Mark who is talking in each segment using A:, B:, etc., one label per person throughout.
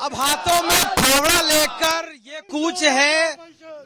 A: अब हाथों में फावड़ा लेकर ये कूच है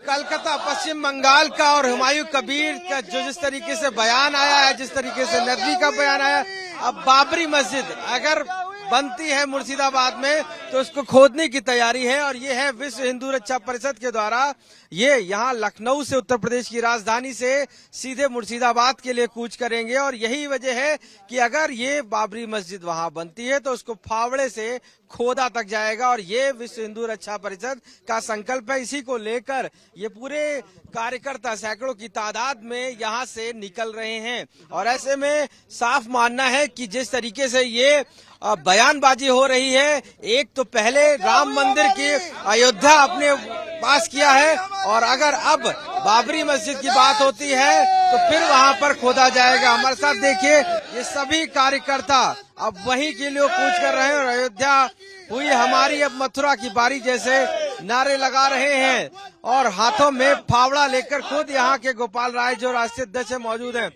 A: कलकत्ता पश्चिम बंगाल का। और हुमायूं कबीर का जो जिस तरीके से बयान आया है, जिस तरीके से नदवी का बयान आया, अब बाबरी मस्जिद अगर बनती है मुर्शिदाबाद में तो उसको खोदने की तैयारी है। और ये है विश्व हिंदू रक्षा परिषद के द्वारा ये यहाँ लखनऊ से, उत्तर प्रदेश की राजधानी से सीधे मुर्शिदाबाद के लिए कूच करेंगे। और यही वजह है कि अगर ये बाबरी मस्जिद वहां बनती है तो उसको फावड़े से खोदा तक जाएगा। और ये विश्व हिंदू रक्षा परिषद का संकल्प है। इसी को लेकर ये पूरे कार्यकर्ता सैकड़ों की तादाद में यहाँ से निकल रहे हैं। और ऐसे में साफ मानना है कि जिस तरीके से ये बयानबाजी हो रही है, एक तो पहले राम मंदिर की अयोध्या अपने पास किया है, और अगर अब बाबरी मस्जिद की बात होती है तो फिर वहां पर खोदा जाएगा। हमारे साथ देखिए ये सभी कार्यकर्ता अब वहीं के लिए कूच कर रहे हैं और अयोध्या हुई हमारी, अब मथुरा की बारी जैसे नारे लगा रहे हैं। और हाथों में फावड़ा लेकर खुद यहाँ के गोपाल राय जो राष्ट्रीय अध्यक्ष है मौजूद हैं।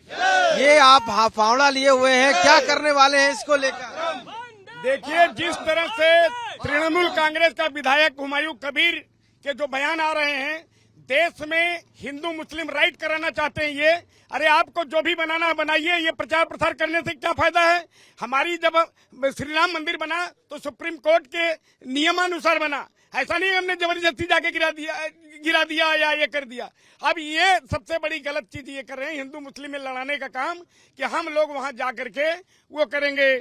A: ये आप फावड़ा लिए हुए हैं, क्या करने वाले हैं इसको लेकर?
B: देखिए, जिस तरह से तृणमूल कांग्रेस का विधायक हुमायूं कबीर के जो बयान आ रहे हैं, देश में हिंदू मुस्लिम राइट कराना चाहते हैं ये। अरे आपको जो भी बनाना है बनाइए, ये प्रचार प्रसार करने से क्या फायदा है? हमारी जब श्री राम मंदिर बना तो सुप्रीम कोर्ट के नियमानुसार बना, ऐसा नहीं हमने जबरदस्ती जाके गिरा दिया या ये कर दिया। अब ये सबसे बड़ी गलत चीज ये कर रहे हैं, हिंदू मुस्लिम में लड़ाने का काम, कि हम लोग वहां जा करके वो करेंगे,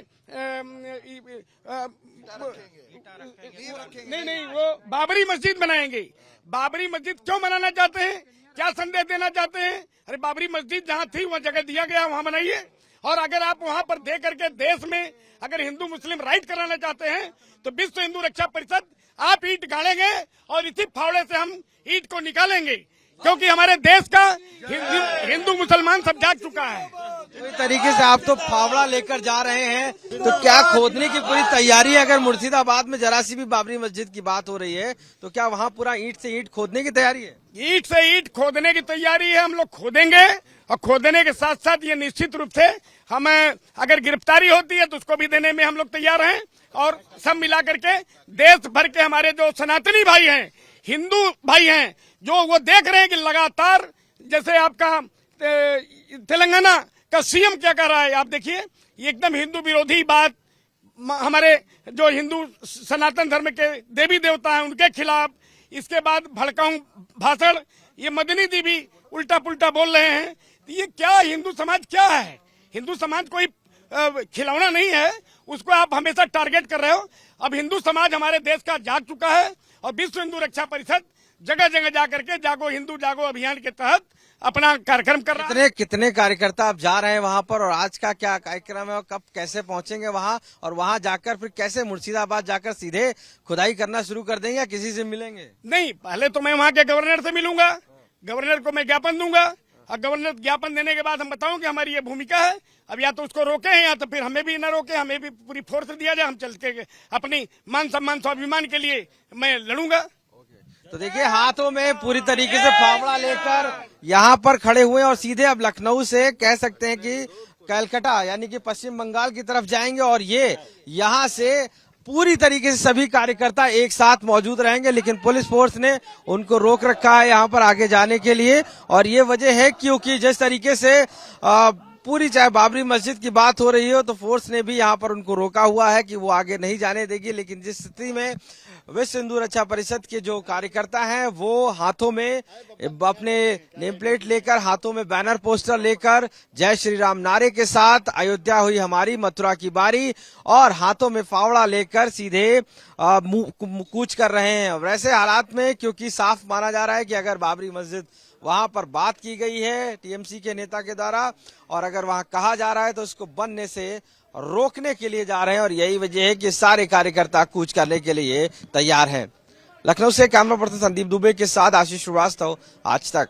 B: नहीं, वो बाबरी मस्जिद बनाएंगे। बाबरी मस्जिद क्यों बनाना चाहते हैं? क्या संदेश देना चाहते हैं? अरे बाबरी मस्जिद जहाँ थी वहाँ जगह दिया गया, वहाँ बनाइए। और अगर आप वहाँ पर दे करके देश में अगर हिंदू मुस्लिम राइट कराना चाहते हैं तो विश्व हिंदू रक्षा परिषद आप ईंट गाड़ेंगे और इसी फावड़े से हम ईंट को निकालेंगे, क्योंकि हमारे देश का हिंदू मुसलमान सब जाग चुका है।
A: पूरी तरीके से आप तो फावड़ा लेकर जा रहे हैं, तो क्या खोदने की पूरी तैयारी है? अगर मुर्शिदाबाद में जरा सी भी बाबरी मस्जिद की बात हो रही है तो क्या वहाँ पूरा ईंट से ईंट खोदने की तैयारी है?
B: ईंट से ईंट खोदने की तैयारी है, हम लोग खोदेंगे। और खोदने के साथ साथ ये निश्चित रूप से हमें अगर गिरफ्तारी होती है तो उसको भी देने में हम लोग तैयार हैं। और सब मिला करके देश भर के हमारे जो सनातनी भाई हैं, हिंदू भाई हैं, जो वो देख रहे हैं कि लगातार जैसे आपका तेलंगाना का सीएम क्या कर रहा है, आप देखिए, ये एकदम हिंदू विरोधी बात, हमारे जो हिंदू सनातन धर्म के देवी देवता हैं उनके खिलाफ, इसके बाद भड़काऊ भाषण, ये मदनी दी भी उल्टा पुल्टा बोल रहे हैं। तो ये क्या हिंदू समाज क्या है? हिंदू समाज कोई खिलौना नहीं है, उसको आप हमेशा टारगेट कर रहे हो। अब हिंदू समाज हमारे देश का जाग चुका है और विश्व हिंदू रक्षा परिषद जगह जगह जाकर के जागो हिंदू जागो अभियान के तहत अपना कार्यक्रम कर रहा है।
A: कितने कार्यकर्ता आप जा रहे हैं वहाँ पर, और आज का क्या कार्यक्रम है और कब कैसे पहुंचेंगे वहाँ, और वहाँ जाकर फिर कैसे मुर्शिदाबाद जाकर सीधे खुदाई करना शुरू कर देंगे या किसी से मिलेंगे?
B: नहीं, पहले तो मैं वहाँ के गवर्नर से मिलूंगा, गवर्नर को मैं ज्ञापन दूंगा, और गवर्नर ज्ञापन देने के बाद हम बताऊं कि हमारी ये भूमिका है। अब या तो उसको रोके हैं या तो फिर हमें भी न रोके, हमें भी पूरी फोर्स दिया जाए, हम चल के अपनी मान सम्मान स्वाभिमान के लिए मैं लड़ूंगा।
A: तो देखिए हाथों में पूरी तरीके से फावड़ा लेकर यहाँ पर खड़े हुए और सीधे अब लखनऊ से कह सकते हैं कि कलकत्ता यानी कि पश्चिम बंगाल की तरफ जाएंगे। और ये यहाँ से पूरी तरीके से सभी कार्यकर्ता एक साथ मौजूद रहेंगे, लेकिन पुलिस फोर्स ने उनको रोक रखा है यहाँ पर आगे जाने के लिए। और ये वजह है क्योंकि जिस तरीके से पूरी चाहे बाबरी मस्जिद की बात हो रही हो तो फोर्स ने भी यहाँ पर उनको रोका हुआ है कि वो आगे नहीं जाने देगी। लेकिन जिस स्थिति में विश्व हिंदू रक्षा परिषद के जो कार्यकर्ता हैं वो हाथों में अपने नेम प्लेट लेकर, हाथों में बैनर पोस्टर लेकर, जय श्री राम नारे के साथ अयोध्या हुई हमारी, मथुरा की बारी, और हाथों में फावड़ा लेकर सीधे कूच कर रहे हैं। वैसे हालात में क्योंकि साफ माना जा रहा है कि अगर बाबरी मस्जिद वहां पर बात की गई है टीएमसी के नेता के द्वारा, और अगर वहां कहा जा रहा है तो उसको बनने से रोकने के लिए जा रहे हैं। और यही वजह है कि सारे कार्यकर्ता कूच करने के लिए तैयार हैं। लखनऊ से कैमरा पर्सन संदीप दुबे के साथ आशीष श्रीवास्तव, आज तक।